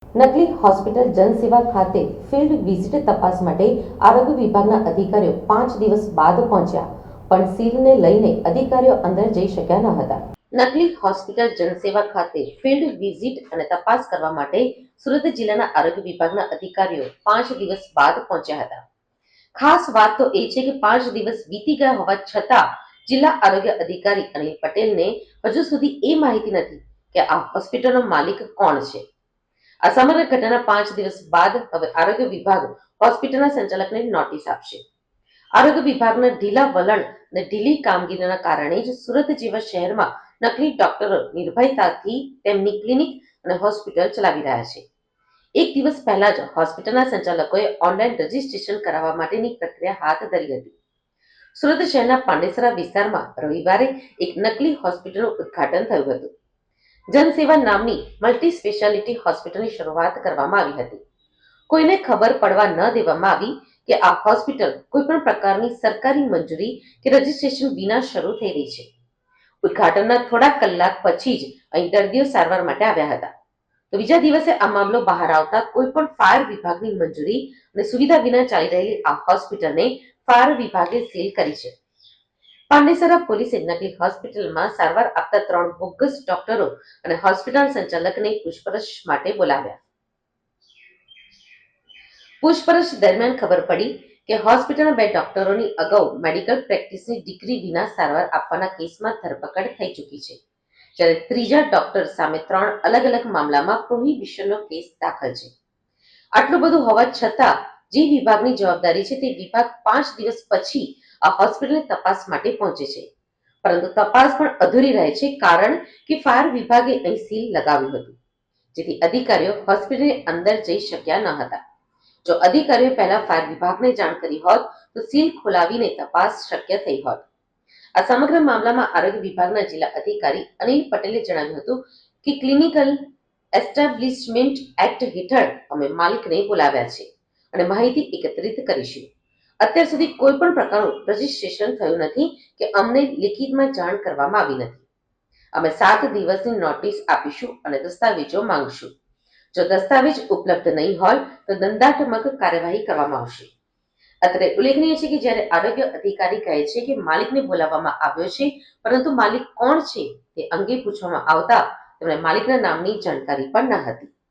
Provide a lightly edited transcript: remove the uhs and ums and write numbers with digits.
નકલી હોસ્પિટલ જનસેવા ખાતે field visit તપાસ માટે આરોગ્ય વિભાગના અધિકારીઓ 5 દિવસ બાદ પહોંચ્યા, પણ સીલને લઈને અધિકારીઓ અંદર જઈ શક્યા ન હતા. નકલી હોસ્પિટલ જનસેવા ખાતે ફિલ્ડ વિઝિટ અને તપાસ કરવા માટે સુરત જિલ્લાના આરોગ્ય વિભાગના અધિકારીઓ 5 દિવસ બાદ પહોંચ્યા હતા. ખાસ વાત તો એ છે કે 5 દિવસ વીતી ગયા હોવા છતાં જિલ્લા આરોગ્ય અધિકારી અનિલ પટેલને હજુ સુધી એ માહિતી નથી કે આ હોસ્પિટલનો માલિક કોણ છે. આ સમગ્ર ઘટના 5 દિવસ બાદ હવે આરોગ્ય વિભાગ હોસ્પિટલના સંચાલકને નોટિસ આપશે. આરોગ્ય વિભાગના ઢીલા વલણ અને ઢીલી કામગીરીના કારણે જ સુરત જેવા શહેરમાં નકલી ડોક્ટરો નિર્ભયતાથી તેમની ક્લિનિક અને હોસ્પિટલ ચલાવી રહ્યા છે. એક દિવસ પહેલા જ હોસ્પિટલના સંચાલકોએ ઓનલાઈન રજીસ્ટ્રેશન કરાવવા માટેની પ્રક્રિયા હાથ ધરી હતી. સુરત શહેરના પાંડેસરા વિસ્તારમાં રવિવારે એક નકલી હોસ્પિટલનું ઉદ્ઘાટન થયું હતું. જનસેવા નામની મલ્ટી સ્પેશિયાલિટી હોસ્પિટલની શરૂઆત કરવામાં આવી હતી. કોઈને ખબર પડવા ન દેવામાં આવી કે આ હોસ્પિટલ કોઈ પણ પ્રકારની સરકારી મંજૂરી કે રજીસ્ટ્રેશન વિના શરૂ થઈ રહી છે. ઉદ્ઘાટનના થોડા કલાક પછી જ અહીં દર્દીઓ સારવાર માટે આવ્યા હતા. તો બીજા દિવસે આ મામલો બહાર આવતા કોઈ પણ ફાયર વિભાગની મંજૂરી અને સુવિધા વિના ચાલી રહેલી આ હોસ્પિટલને ફાયર વિભાગે સીલ કરી છે. પાંડેસરા પોલીસે નકલી હોસ્પિટલમાં સારવાર આપતા 3 બોગસ ડોક્ટરો અને હોસ્પિટલ સંચાલકને પૂછપરછ માટે બોલાવ્યા. પૂછપરછ દરમિયાન ખબર પડી કે હોસ્પિટલના 2 ડોક્ટરોની અગાઉ મેડિકલ પ્રેક્ટિસની ડિગ્રી વિના સારવાર આપવાના કેસમાં ધરપકડ થઈ ચૂકી છે, જ્યારે ત્રીજા ડોક્ટર સામે 3 અલગ અલગ મામલામાં પ્રોહિબિશનનો કેસ દાખલ છે. આટલું બધું હોવા છતાં જે વિભાગની જવાબદારી છે તે વિભાગ 5 દિવસ પછી આ હોસ્પિટલની તપાસ માટે પહોંચે છે, પરંતુ તપાસ પણ અધૂરી રહે છે કારણ કે ફાયર વિભાગે અહીં સીલ લગાવ્યું હતું, જેથી અધિકારીઓ હોસ્પિટલની અંદર જઈ શક્યા ન હતા. જો અધિકારીઓ પહેલા ફાયર વિભાગને જાણ કરી હોત તો સીલ ખોલાવીને તપાસ શક્ય થઈ હોત. આ સમગ્ર મામલામાં આરોગ્ય વિભાગના જિલ્લા અધિકારી અનિલ પટેલે જણાવ્યું હતું કે ક્લિનિકલ એસ્ટાબ્લિશમેન્ટ એક્ટ હેઠળ અમે માલિકને બોલાવ્યા છે અને માહિતી એકત્રિત કરીશું. અત્યાર સુધી કોઈ પણ પ્રકારનું રજીસ્ટ્રેશન થયું નથી કે અમને લિખિતમાં જાણ કરવામાં આવી નથી. અમે 7 દિવસની નોટિસ આપીશું અને દસ્તાવેજો માંગશું. જો દસ્તાવેજ ઉપલબ્ધ નહીં હોય તો દંડાત્મક કાર્યવાહી કરવામાં આવશે. અત્રે ઉલ્લેખનીય છે કે જ્યારે આરોગ્ય અધિકારી કહે છે કે માલિકને બોલાવવામાં આવ્યો છે, પરંતુ માલિક કોણ છે તે અંગે પૂછવામાં આવતા તેમણે માલિકના નામની જાણકારી પણ ન હતી.